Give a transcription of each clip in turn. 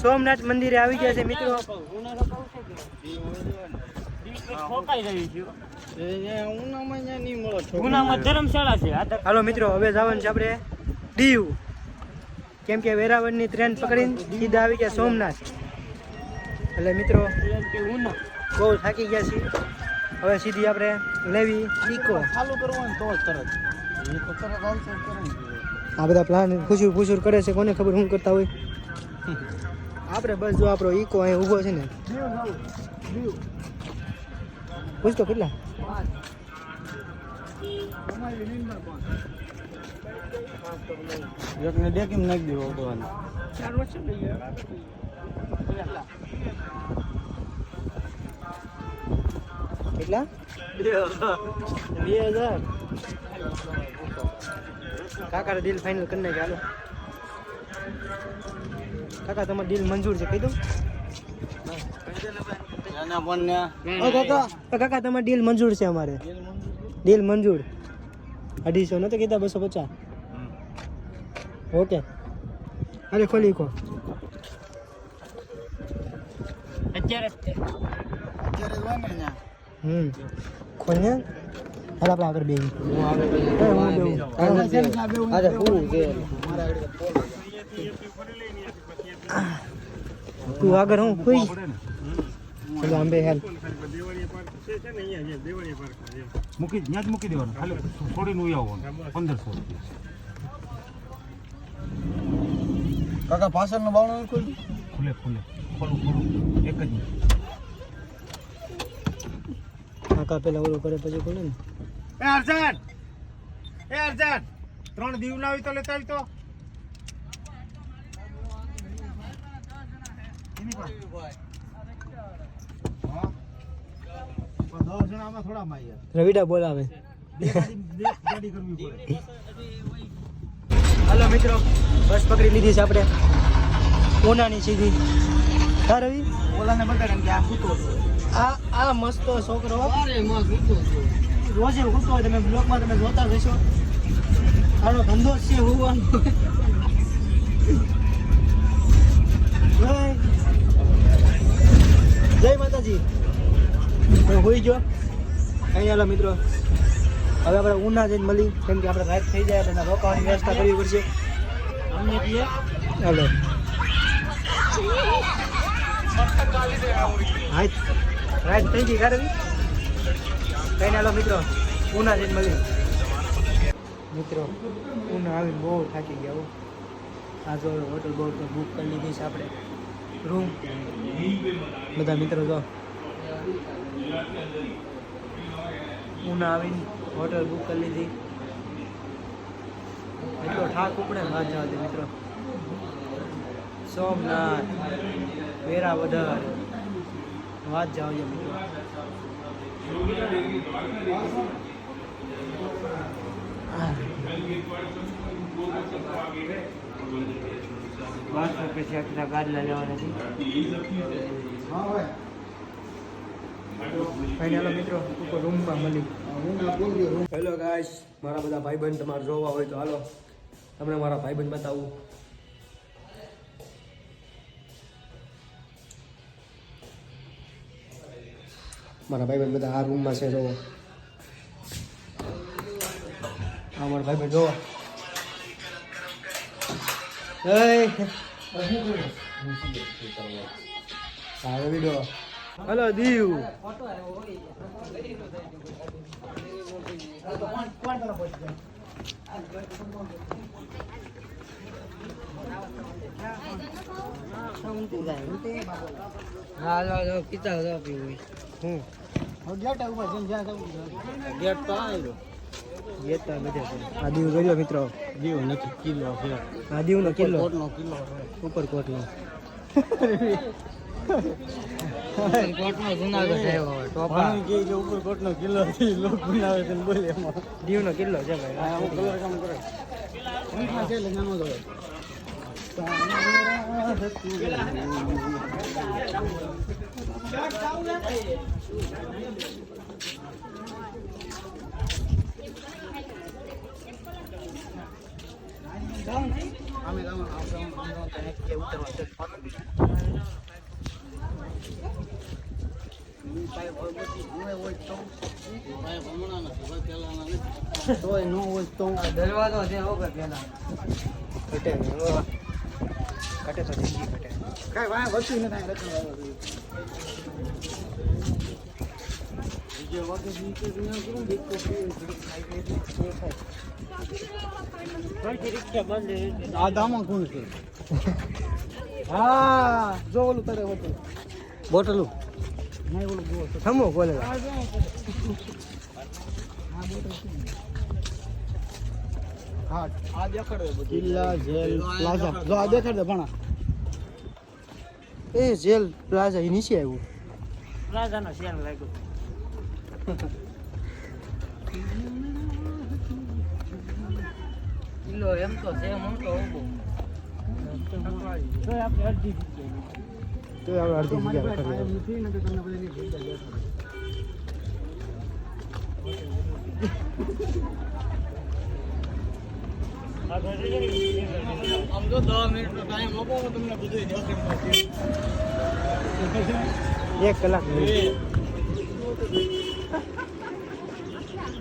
સોમનાથ મંદિરે આવી ગયા છે મિત્રો. ધર્મશાળા છે. હાલો મિત્રો હવે જવાનું છે આપણે દીવ, કેમ કે વેરાવળની ટ્રેન પકડીને સીધા આવી ગયા સોમનાથ. એટલે મિત્રો બહુ થાકી ગયા છીએ. હવે સીધી આપણે લેવી ઇકો. ચાલુ કરવાનું તો તરત આ બધા પ્લાન ફૂસુર કરે છે, કોને ખબર શું કરતા હોય. આપણે બસ જો આપણો ઇકો અહીં ઊભો છે ને. પૂછ તો કેટલા એકને ડેકીમ નાખી દેવો ઉડવાનું. 4 વર્ષ થઈ ગયા. કેટલા? 2000. કાકા ડીલ ફાઇનલ કરી નાખી. હાલો કાકા તમારું ડીલ મંજૂર છે, કહી દઉં. કાકા તમારું ડીલ મંજૂર છે. અમારે ડીલ મંજૂર. 250 નતો કીધા, 250. ઓકે અરે ખોલી કો. અત્યારે ખોલ ને. હાલ આપણે આગળ બે તું આગળ હું કોઈ આંબે હાલ મૂકી ત્યાં જ મૂકી દેવાનું. ખાલી છોડીને આવવાનું. 1500 કાકા પાછળનું બાવણું ખુલે ખોલું એક જ. કાકા પેલા ઓલું કરે પછી ખોલે ને. એ અર્જન 3 દીવ ના આવી તો લેતા આવી તો. રવિડા બોલાવે. હાલો મિત્રો બસ પકડી લીધી છે આપણે ઉનાની સીધી. હા રવિ ઓલાને બતાડે કે આ સૂતો આ મસ્ત છોકરો રોજે ઉઠતો હોય. તમે બ્લોગમાં તમે જોતા જશો. આનો ધંધો જ છે હોવાનો. જય માતાજી. હોઈ ગયો અહીં. હાલો મિત્રો હવે આપણે ઉના જઈને મળી, કેમ કે આપણે રાત થઈ જાય એટલે રોકાવાની વ્યવસ્થા કરવી પડશે. અમને કહીએ હાલો રાત થઈ ગઈ કારવી કઈ ને. હાલો મિત્રો ઉના જઈને મળી. મિત્રો ઉના આવીને બહુ થાકી ગયા હો. આ જો હોટલ બોટલ બુક કરી લીધી છે આપણે, રૂમ બધા મિત્રો. જો ઉના આવીને હોટલ બુક કરી લીધી. એટલો ઠાક ઉપડે વાત જવા દે મિત્રો. સોમનાથ વેરાવદર વાત જાવ મિત્રો. 1200 પછી આખા ગાડલા લેવાના છે. ફાઇનલ મિત્રો ઉપર રૂમમાં મળી. હેલો ગાઈસ, મારા બધા ભાઈબંધ તમારે જોવા હોય તો હાલો તમને મારા ભાઈબંધ બતાવું. મારા ભાઈબંધ બધા આ રૂમમાં છે. જોવો આ મારા ભાઈબંધ જોવો. સારો વિડીયો. હલો દીવ. હા પીતા પીવું. આ દીવ કર્યો મિત્રો. દીવ નથી કિલ્લો છે. આ દીવનો કિલ્લો ઉપર કોટનો જુનાગઢ ઉપર કોટનો કિલ્લો લોક બનાવે છે બોલે એમાં દીવનો કિલ્લો છે ભાઈ. હું કલર કામ કરે છે એટલે નાનો જોડે. દરવાજો છે વગર પેલા ઘટે ઘટે તો જિંદગી ઘટે કાંઈ વાંહે વસ્તુ નથી રખડવા આ દામણ કોણ છે હા જો ઓલું તારે હોતું બોટલું નહીં ઓલું ગો થમો બોલે હા આ દેખાડે બધું કિલ્લા જેલ પ્લાઝા જો આ દેખાડ દે ભણા એ જેલ પ્લાઝા એ નીચે આવ્યું પ્લાઝાનો શેર લાગ્યો કિલ્લો એમ તો છે મોટો ઉભો તો આપણે અડધી તો આપણે અડધી જગ્યા કાયમ નથી ને તો તમને બધી જગ્યા દેખાડે આમ તો 10 મિનિટનો ટાઈમ આપો હું તમને બધું દેખાડી 1 કલાક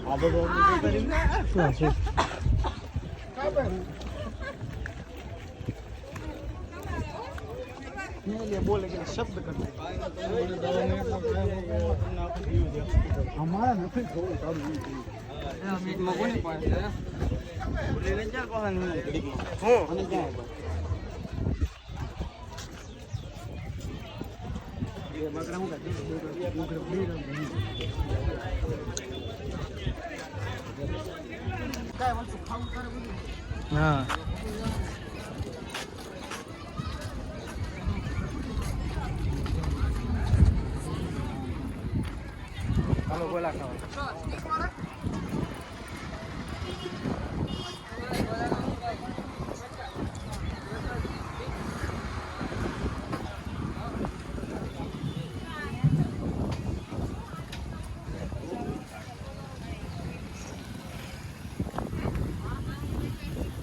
આ બધું શું છે બોલે કે શબ્દ કરતા અમારા નથી થોડું સારું મિનિટમાં કોની પાસે બોલીને ચાલ પાહન હું અને ક્યાં એ બકરા હું કાઢી કાય વસ્તુ ખાવું કરે બધું હા હાલો બોલા ખાવા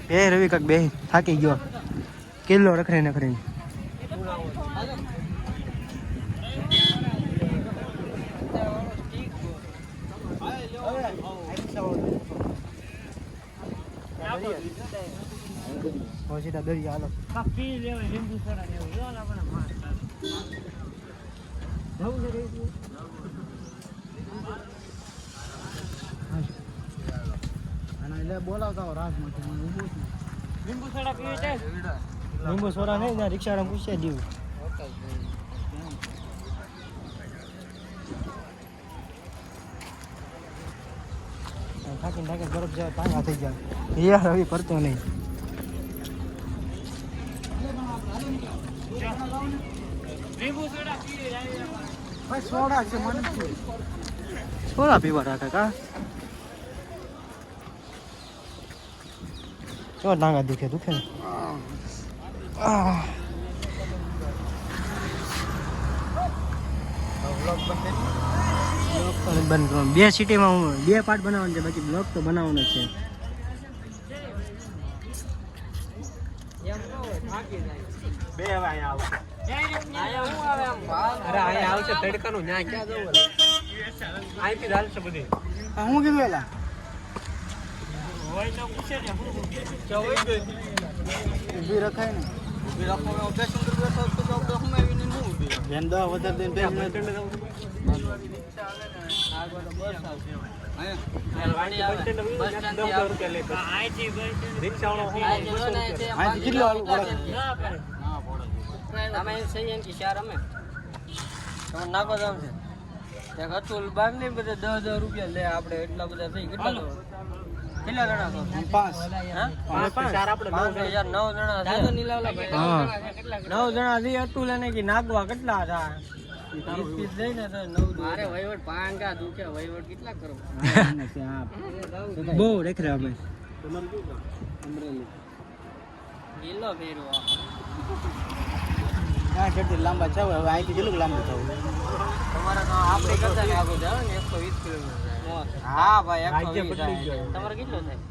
બે રવિ કાક બે થાકી ગયો કિલ્લો રખડીને રખડીને સીધા દરિયા હાલો કાપી લેવાય લીંબુ સોડા લેવું જો આપણે માર જવું છે અને એટલે બોલાવતા હો રાજમાંથી હું ઊભો છું લીંબુ સોડા પીવે છે લીંબુ સોડા નહીં ત્યાં રિક્ષાવાળા પૂછે દીવું થાકીને થાકીને બરફ જાય પાંગા થઈ જાય યાર હવે પડતો નહીં લીંબુ સોડા પીવે ભાઈ સોડા છે મને શું સોડા પીવા રાખે કા ચો ડાંગા દુખે દુખે ને બંધ કરવાનું 2 સિટીમાં હું 2 પાર્ટ બનાવવાનું છે બાકી બ્લોગ તો બનાવવાનો છે બે હવે અહીંયા આવો અહીંયા હું આવે આમ અરે અહીંયા આવશે તડકાનું ન્યા ક્યાં જવું અહીંથી ચાલશે બધી હું કીધું એલા હોય તો પૂછે ને ઊભી રખાય ને ઊભી રાખો ઓપરેશન કરી બેઠો તો આપણે હમાવીને ન ઊભી બેન દવા વધારે દઈને બેન કેટલો હાલું પડે તમે સહી એમ કે શહેર અમે તમે નાખો જામ છે ત્યાં અતુલ બાગ ને બધા 10 રૂપિયા લે આપણે એટલા બધા થઈ કેટલા જણા છો 5 ચાર આપણે 9 જણા છે નીલાવલા ભાઈ 9 જણા થી અતુલ અને કે નાગવા કેટલા હતા 20 પીસ લઈને તો 9 મારે વહીવટ પાંગા દુખે વહીવટ કેટલા કરો બહુ રેખરા અમે ગિલ્લો ફેરવો હા કેટલી લાંબા છે હવે અહીંથી કેટલું લાંબુ થવું તમારે તો આપણે કરતા ને આગળ જાવ ને 120 કિલોમીટર હા ભાઈ 120 તમારે કેટલો થાય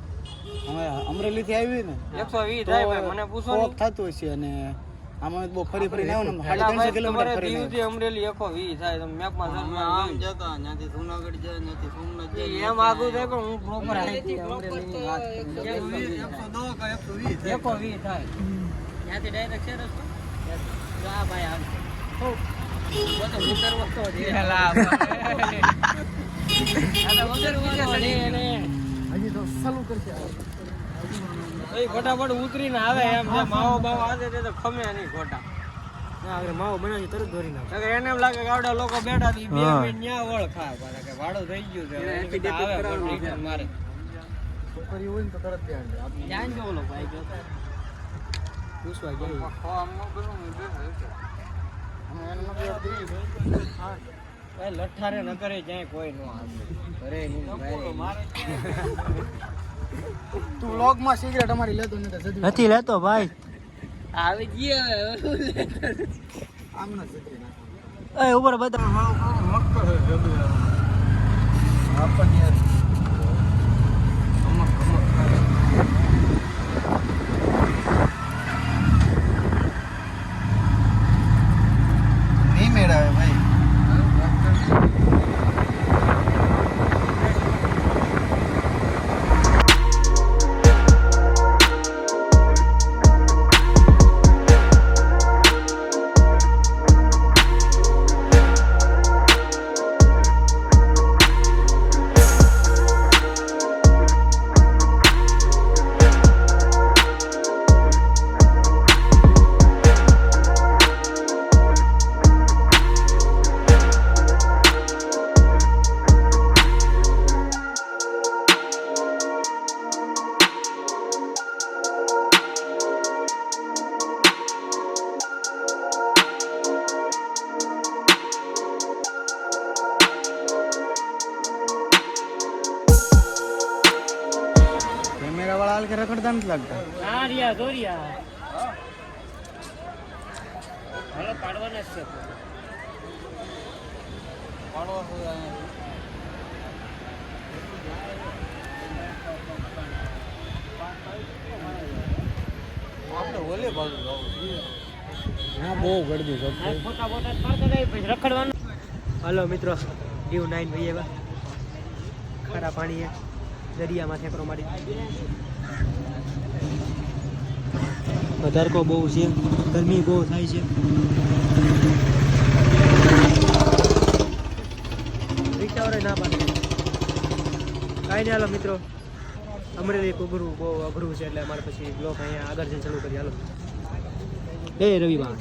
અમે અમરેલીથી આવી ને 120 થાય ભાઈ, મને પૂછો ને. કોક થતું હશે અને આમાં બહુ ફરી ફરીને આવ્યો ને પેલા 350 ભાઈ કિલોમીટર તમારે ફરીને દીવથી અમરેલી 120 થાય. તમે મેપમાં સર્ચ મારી જતા ત્યાંથી જુનાગઢ જાય ત્યાંથી સોમનાથ જાય એમ આગું થાય પણ હું પ્રોપર અહીંથી અમરેલીની વાત કરું છું. 110 કે 120 120 થાય. ત્યાંથી ડાયરેક્ટ છે રસ્તો? જા ભાઈ આમ. હો. તો ઉતરવો તો છે. આ તો ઉતરવાનો છે ને. હજી તો ચાલુ કરશે એ ફટાફટ ઉતરીને આવે એમ છે. માવો બાવો આવે તે તો ખમે નહીં ખોટા. ના આગળ માવો બનાવી તરત દોરી નાખો. નકર એને એમ લાગે કે આવડા લોકો બેઠા છે, ઈ બે હા. મિનિટ ન્યા વળ ખાય પાછા કે વાડો થઈ ગયું છે. હવે કીધું આવે પણ return મારે. છોકરી હોય ને તો તરત ધ્યાન દે ધ્યાન જો ઓલો ભાઈ ગયો. પૂછવા ગયા. ભાઈ લઠ્ઠારે ન કરે ક્યાંય કોઈ નો આવે. ઘરે નહીં ભાઈ. તું વ્લોગ માં સિગરેટ અમારી લેતો નથી સદી નથી લેતો ભાઈ. આવી ગયા આમ ના સદી નાખ એ ઉપર બધા નહીં મેળાવે ભાઈ કેમેરા વાળા હાલ કે રખડતા નથી લાગતા ના રિયા દોરિયા હાલો પાડવાના જ છે. આપણે ઓલે બાજુ ના બહુ ગળદી છે ફોટા ફોટા પાડતા જાય પછી રખડવાનું. હાલો મિત્રો દીવ 9 ભાઈ એવા ખારા પાણીએ દરિયામાં ઠેકરો મારી. તડકો બહુ છે, ગરમી બહુ થાય છે. રિક્ષાવાળા ના પાડે કાંઈ નહીં. હાલો મિત્રો અમરેલી કુગરું બહુ અઘરું છે એટલે અમારે પછી બ્લોક અહીંયા આગળ જઈને ચાલુ કરી. હાલો એ રવિવાર